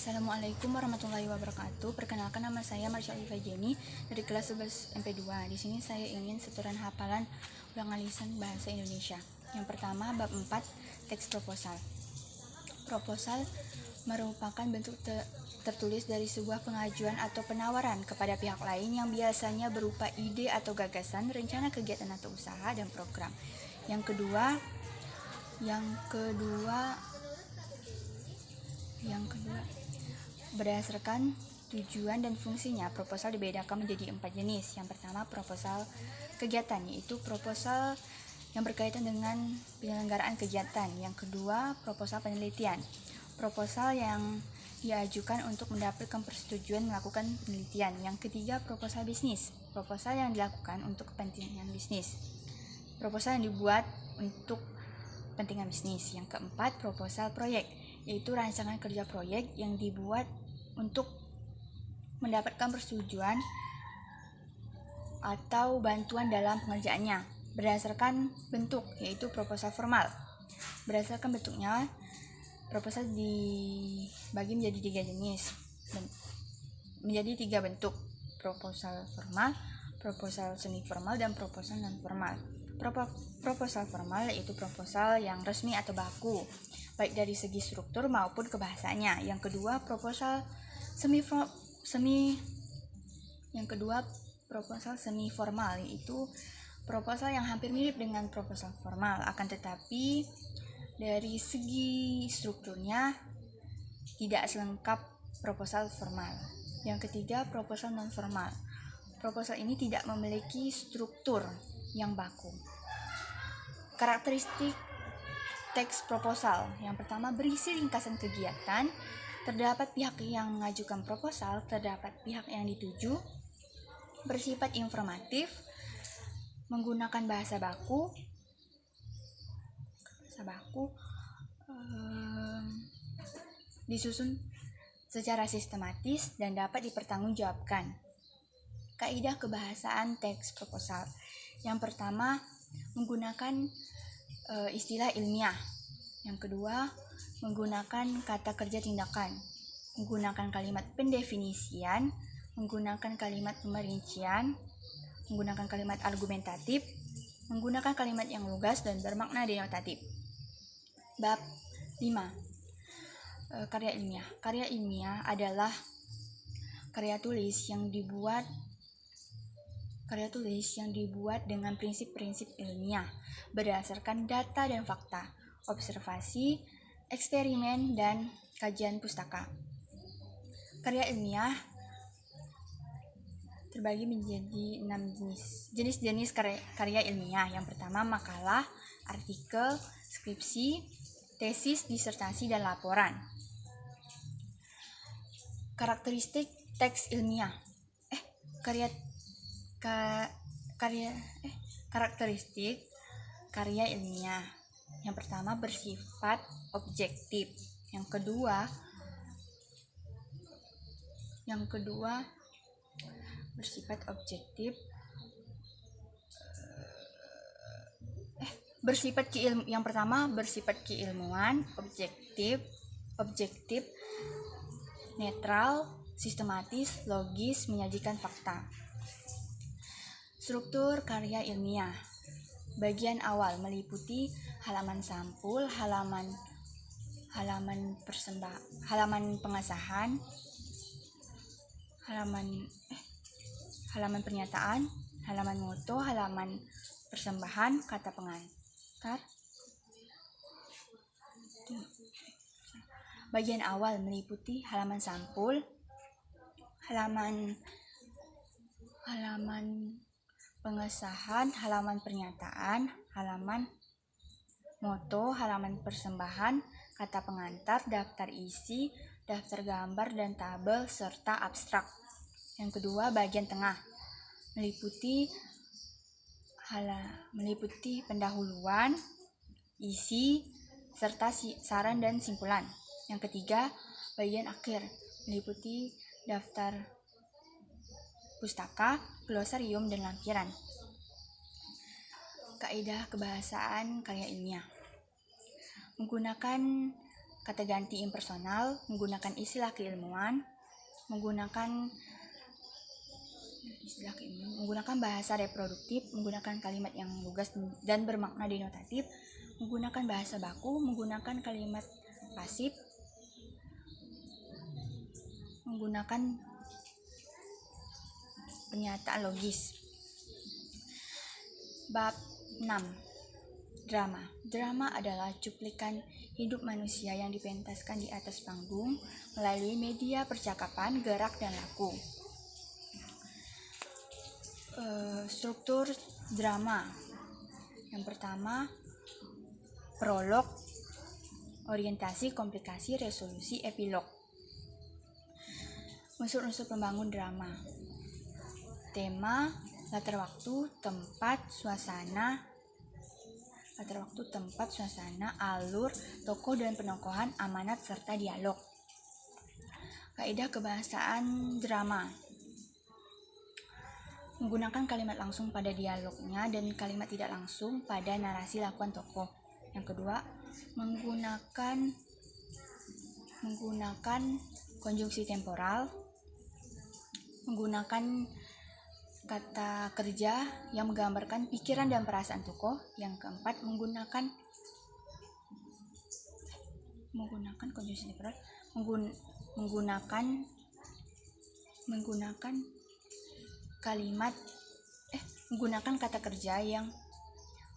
Assalamualaikum warahmatullahi wabarakatuh. Perkenalkan, nama saya Marsha Alifa Jenny dari kelas 11 MP2. Di sini saya ingin setoran hafalan ulangan lisan bahasa Indonesia. Yang pertama, bab 4, teks proposal. Proposal merupakan bentuk tertulis dari sebuah pengajuan atau penawaran kepada pihak lain yang biasanya berupa ide atau gagasan, rencana kegiatan atau usaha, dan program. Yang kedua, berdasarkan tujuan dan fungsinya, proposal dibedakan menjadi 4 jenis. Yang pertama, proposal kegiatan, yaitu proposal yang berkaitan dengan penyelenggaraan kegiatan. Yang kedua, proposal penelitian, proposal yang diajukan untuk mendapatkan persetujuan melakukan penelitian. Yang ketiga, proposal bisnis, proposal yang dilakukan untuk kepentingan bisnis, proposal yang dibuat untuk kepentingan bisnis. Yang keempat, proposal proyek, yaitu rancangan kerja proyek yang dibuat untuk mendapatkan persetujuan atau bantuan dalam pengerjaannya. Berdasarkan bentuk, yaitu proposal formal. Berdasarkan bentuknya, proposal dibagi menjadi 3 jenis, menjadi 3 bentuk: proposal formal, proposal semi formal, dan proposal non formal. Proposal formal yaitu proposal yang resmi atau baku, baik dari segi struktur maupun kebahasaannya. Yang kedua, proposal semi formal, yaitu proposal yang hampir mirip dengan proposal formal, akan tetapi dari segi strukturnya tidak selengkap proposal formal. Yang ketiga, proposal non formal. Proposal ini tidak memiliki struktur yang baku. Karakteristik teks proposal. Yang pertama, berisi ringkasan kegiatan, terdapat pihak yang mengajukan proposal, terdapat pihak yang dituju, bersifat informatif, menggunakan bahasa baku, disusun secara sistematis, dan dapat dipertanggungjawabkan. Kaidah kebahasaan teks proposal. Yang pertama, menggunakan istilah ilmiah. Yang kedua, menggunakan kata kerja tindakan, menggunakan kalimat pendefinisian, menggunakan kalimat pemerincian, menggunakan kalimat argumentatif, menggunakan kalimat yang lugas dan bermakna denotatif. Bab 5, karya ilmiah. Karya ilmiah adalah karya tulis yang dibuat dengan prinsip-prinsip ilmiah berdasarkan data dan fakta, observasi, eksperimen, dan kajian pustaka. Karya ilmiah terbagi menjadi 6 jenis karya ilmiah. Yang pertama, makalah, artikel, skripsi, tesis, disertasi, dan laporan. Karakteristik teks ilmiah. Karakteristik karya ilmiah. Yang pertama, bersifat objektif. Yang kedua, bersifat objektif. Yang pertama, bersifat keilmuan, objektif, netral, sistematis, logis, menyajikan fakta. Struktur karya ilmiah. Bagian awal meliputi halaman sampul, halaman pengesahan, halaman pernyataan, halaman moto, halaman persembahan, kata pengantar. Bagian awal meliputi halaman sampul, halaman pengesahan, halaman pernyataan, halaman moto, halaman persembahan, kata pengantar, daftar isi, daftar gambar dan tabel, serta abstrak. Yang kedua, bagian tengah meliputi pendahuluan, isi, serta saran dan simpulan. Yang ketiga, bagian akhir meliputi daftar pustaka, glosarium, dan lampiran. Kaidah kebahasaan karya ilmiah. Menggunakan kata ganti impersonal, menggunakan istilah keilmuan, menggunakan bahasa reproduktif, menggunakan kalimat yang lugas dan bermakna denotatif, menggunakan bahasa baku, menggunakan kalimat pasif, menggunakan pernyataan logis. Bab 6. Drama. Drama adalah cuplikan hidup manusia yang dipentaskan di atas panggung melalui media percakapan, gerak, dan laku. Struktur drama. Yang pertama, prolog, orientasi, komplikasi, resolusi, epilog. Unsur-unsur pembangun drama. Tema, latar waktu, tempat, suasana, alur, tokoh dan penokohan, amanat, serta dialog. Kaidah kebahasaan drama. Menggunakan kalimat langsung pada dialognya dan kalimat tidak langsung pada narasi lakuan tokoh. Yang kedua, menggunakan konjungsi temporal, menggunakan kata kerja yang menggambarkan pikiran dan perasaan tokoh. Yang keempat, menggunakan konjungsi temporal, menggunakan kata kerja yang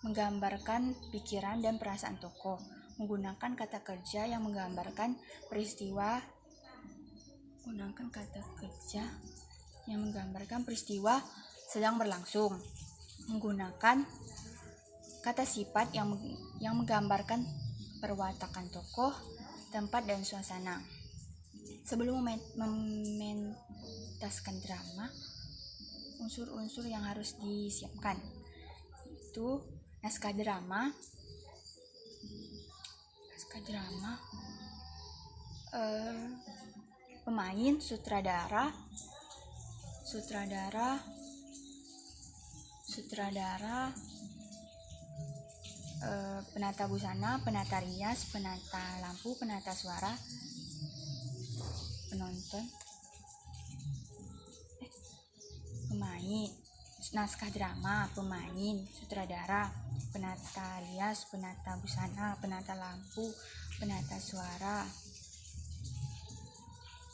menggambarkan pikiran dan perasaan tokoh, menggunakan kata kerja yang menggambarkan peristiwa sedang berlangsung, menggunakan kata sifat yang menggambarkan perwatakan tokoh, tempat, dan suasana. Sebelum mementaskan drama, unsur-unsur yang harus disiapkan itu naskah drama, pemain, sutradara, penata busana, penata rias, penata lampu, penata suara, penonton, pemain, naskah drama, pemain, sutradara, penata rias, penata busana, penata lampu, penata suara,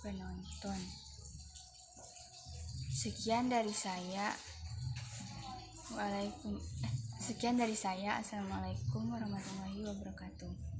penonton. Sekian dari saya. Assalamualaikum warahmatullahi wabarakatuh.